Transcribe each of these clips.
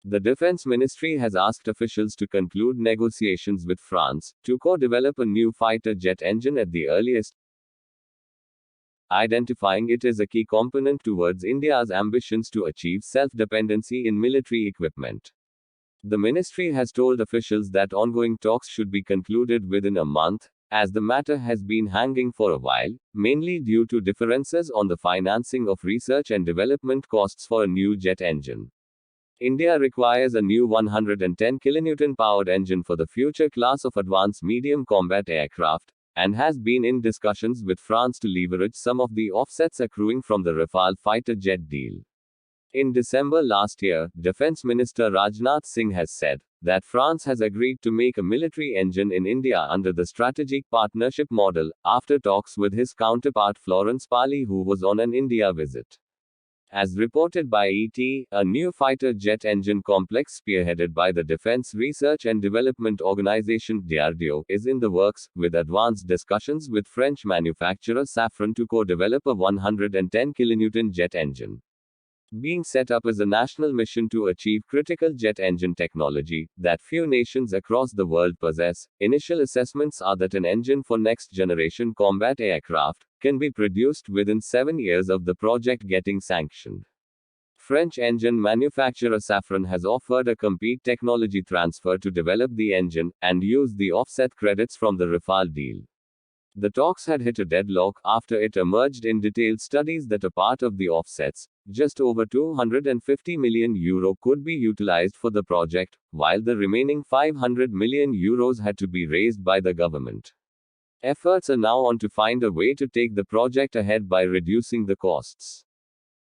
The Defense Ministry has asked officials to conclude negotiations with France to co-develop a new fighter jet engine at the earliest, identifying it as a key component towards India's ambitions to achieve self-dependency in military equipment. The ministry has told officials that ongoing talks should be concluded within a month, as the matter has been hanging for a while, mainly due to differences on the financing of research and development costs for a new jet engine. India requires a new 110 kN powered engine for the future class of advanced medium combat aircraft, and has been in discussions with France to leverage some of the offsets accruing from the Rafale fighter jet deal. In December last year, Defense Minister Rajnath Singh has said that France has agreed to make a military engine in India under the strategic partnership model, after talks with his counterpart Florence Parly, who was on an India visit. As reported by ET, a new fighter jet engine complex spearheaded by the Defense Research and Development Organization (DRDO) is in the works, with advanced discussions with French manufacturer Safran to co-develop a 110 kN jet engine. Being set up as a national mission to achieve critical jet engine technology that few nations across the world possess, initial assessments are that an engine for next-generation combat aircraft can be produced within 7 years of the project getting sanctioned. French engine manufacturer Safran has offered a complete technology transfer to develop the engine and use the offset credits from the Rafale deal. The talks had hit a deadlock after it emerged in detailed studies that a part of the offsets, just over €250 million, could be utilized for the project, while the remaining €500 million had to be raised by the government. Efforts are now on to find a way to take the project ahead by reducing the costs.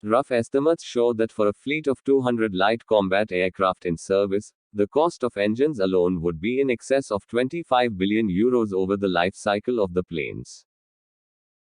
Rough estimates show that for a fleet of 200 light combat aircraft in service, the cost of engines alone would be in excess of €25 billion over the life cycle of the planes.